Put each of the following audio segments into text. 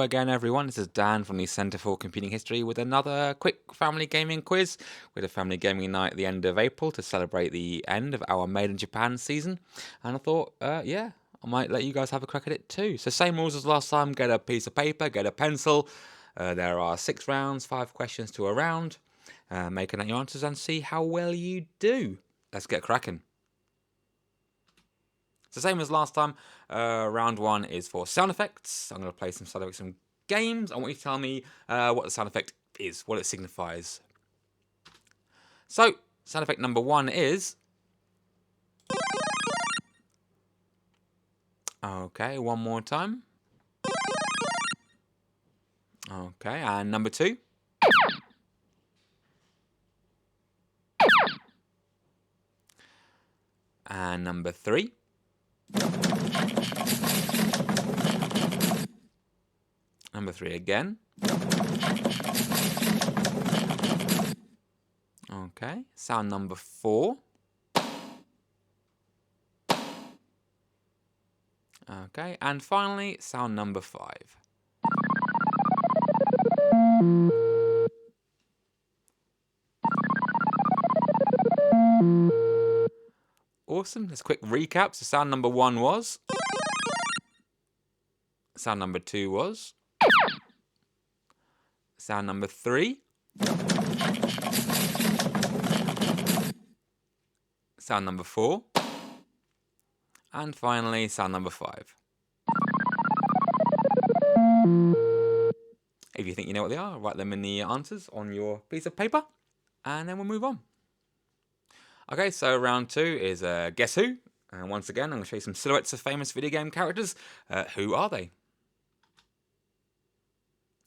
again, everyone. This is Dan from the Centre for Computing History with another quick family gaming quiz. We had a family gaming night at the end of April to celebrate the end of our Made in Japan season. And I thought, I might let you guys have a crack at it too. So same rules as last time. Get a piece of paper, get a pencil. There are 6 rounds, 5 questions to a round. Make out your answers and see how well you do. Let's get cracking. So same as last time, round 1 is for sound effects. I'm going to play some sound effects from games. I want you to tell me what the sound effect is, what it signifies. So, sound effect number 1 is... Okay, one more time. Okay, and number 2. And number 3. Number 3 again. Okay, sound number 4. Okay, and finally, sound number 5. Awesome, let's quick recap. So sound number 1 was... Sound number 2 was... Sound number 3. Sound number 4. And finally, sound number 5. If you think you know what they are, write them in the answers on your piece of paper, and then we'll move on. Okay, so round 2 is Guess Who? And once again, I'm going to show you some silhouettes of famous video game characters. Who are they?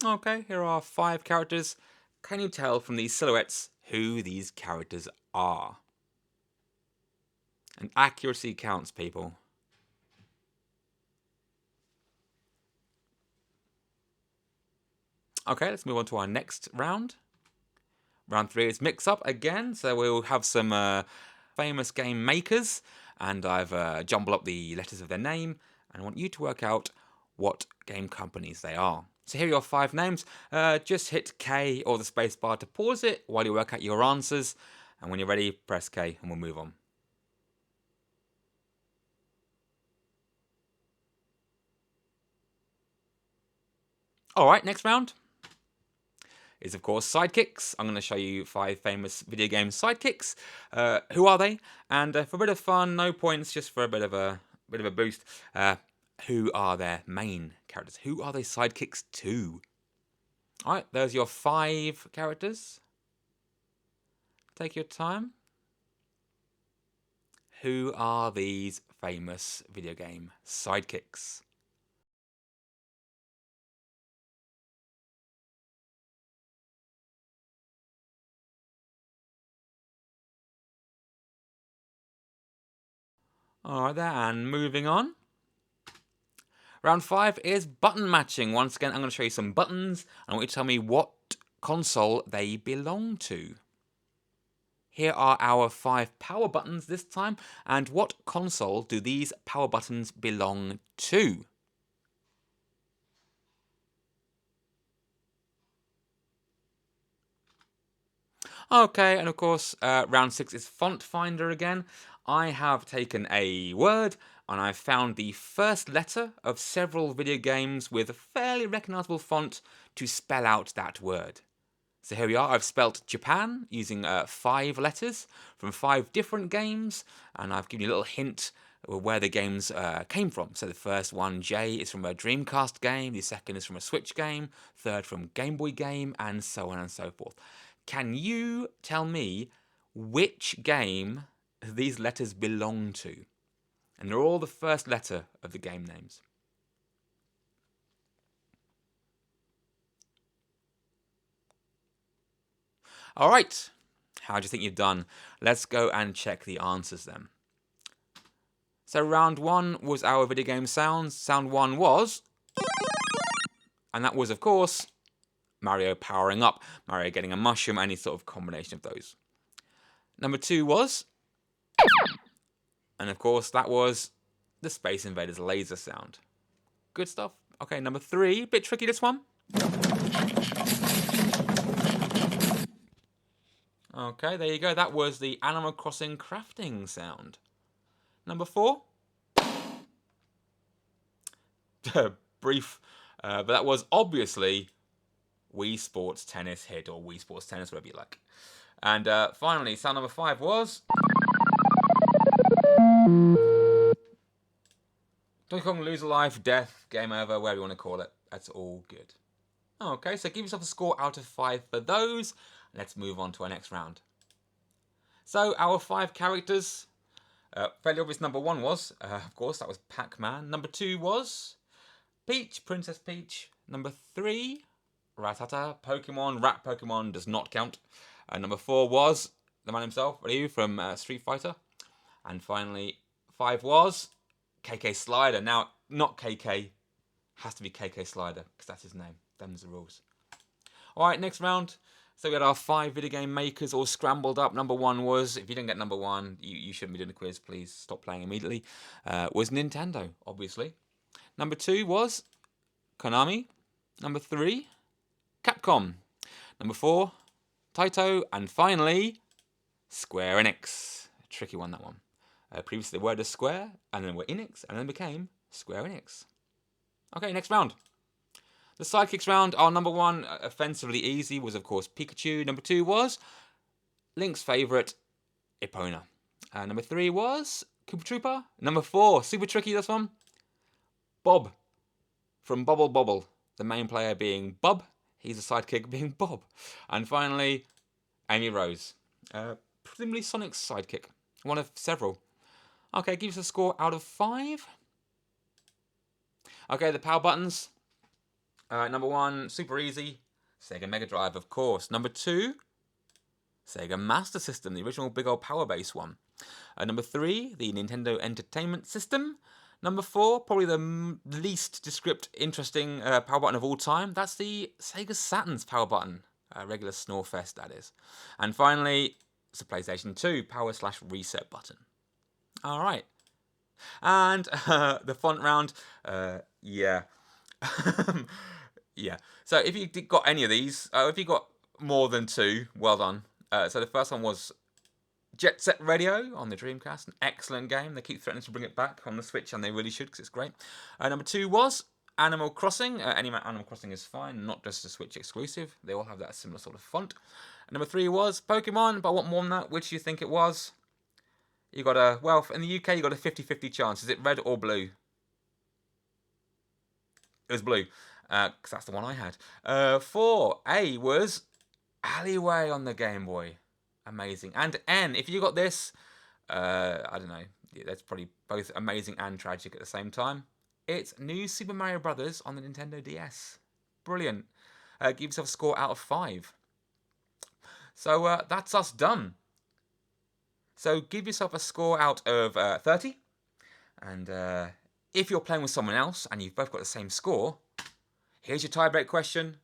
Okay, here are 5 characters. Can you tell from these silhouettes who these characters are? And accuracy counts, people. Okay, let's move on to our next round. Round 3 is mix up again, so we'll have some famous game makers, and I've jumbled up the letters of their name, and I want you to work out what game companies they are. So here are your 5 names. Just hit K or the spacebar to pause it while you work out your answers, and when you're ready, press K and we'll move on. Alright, next round is, of course, sidekicks. I'm going to show you 5 famous video game sidekicks. Who are they? And for a bit of fun, no points, just for a bit of a boost. Who are their main characters? Who are they sidekicks to? All right, there's your 5 characters. Take your time. Who are these famous video game sidekicks? Alright there, and moving on. Round 5 is button matching. Once again, I'm going to show you some buttons, and I want you to tell me what console they belong to. Here are our 5 power buttons this time, and what console do these power buttons belong to? Okay, and of course, round 6 is font finder again. I have taken a word and I've found the first letter of several video games with a fairly recognisable font to spell out that word. So here we are, I've spelt Japan using 5 letters from 5 different games, and I've given you a little hint where the games came from. So the first one, J, is from a Dreamcast game, the second is from a Switch game, third from Game Boy game, and so on and so forth. Can you tell me which game these letters belong to? And they're all the first letter of the game names. All right, how do you think you've done? Let's go and check the answers then. So round 1 was our video game sounds. Sound 1 was, and that was, of course, Mario powering up, Mario getting a mushroom, any sort of combination of those. Number 2 was, and of course that was the Space Invaders laser sound. Good stuff. Okay, number 3. Bit tricky, this one. Okay, there you go. That was the Animal Crossing crafting sound. Number 4. Brief, but that was obviously Wii Sports Tennis Hit, or Wii Sports Tennis, whatever you like. And finally, sound number 5 was Donkey Kong lose a life, death, game over, whatever you want to call it. That's all good. Okay, so give yourself a score out of 5 for those. Let's move on to our next round. So our 5 characters, fairly obvious. Number 1 was, of course, that was Pac-Man. Number 2 was Peach, Princess Peach. Number 3, Rattata, Pokemon. Rat Pokemon does not count. Number 4 was the man himself, Ryu from Street Fighter. And finally, 5 was KK Slider. Now, not KK, has to be KK Slider, because that's his name. Them's the rules. Alright, next round. So we had our 5 video game makers all scrambled up. Number 1 was, if you didn't get number 1, you shouldn't be doing the quiz, please stop playing immediately. Was Nintendo, obviously. Number 2 was Konami. Number 3, Capcom. Number 4, Taito. And finally, Square Enix. A tricky one, that one. Previously the word is Square, and then were Enix, and then became Square Enix. Okay, next round. The sidekicks round, our number 1, offensively easy, was of course Pikachu. Number 2 was Link's favourite, Epona. Number 3 was Koopa Troopa. Number 4, super tricky this one, Bob from Bubble Bobble. The main player being Bub, he's a sidekick being Bob. And finally, Amy Rose. Presumably Sonic's sidekick, one of several. Okay, give us a score out of 5. Okay, the power buttons. Number 1, super easy, Sega Mega Drive, of course. Number 2, Sega Master System, the original big old power base one. Number 3, the Nintendo Entertainment System. Number 4, probably the least descript, interesting power button of all time. That's the Sega Saturn's power button. Regular Snorefest, that is. And finally, it's the PlayStation 2 power/reset button. All right. And the font round, yeah. Yeah. So if you got any of these, if you got more than 2, well done. So the first one was Jet Set Radio on the Dreamcast, an excellent game. They keep threatening to bring it back on the Switch, and they really should, because it's great. Number 2 was Animal Crossing. Any Animal Crossing is fine, not just a Switch exclusive. They all have that similar sort of font. And number 3 was Pokemon, but I want more than that. Which do you think it was? You got a, well, in the UK, you got a 50-50 chance. Is it red or blue? It was blue, because that's the one I had. 4A was Alleyway on the Game Boy. Amazing. And N, if you got this, I don't know, that's probably both amazing and tragic at the same time. It's New Super Mario Brothers on the Nintendo DS. Brilliant. Give yourself a score out of 5. So that's us done. So give yourself a score out of 30. And if you're playing with someone else and you've both got the same score, here's your tiebreak question.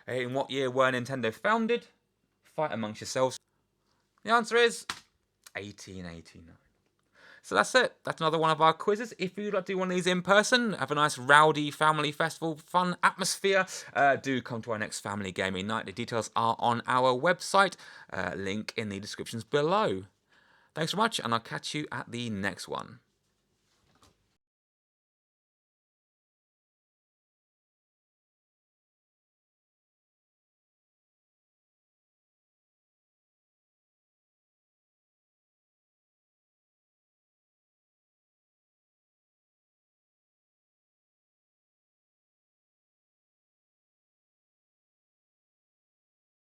In what year were Nintendo founded? Fight amongst yourselves. The answer is 1889. So that's it. That's another one of our quizzes. If you'd like to do one of these in person, have a nice rowdy family festival, fun atmosphere, do come to our next family gaming night. The details are on our website. Link in the descriptions below. Thanks so much, and I'll catch you at the next one.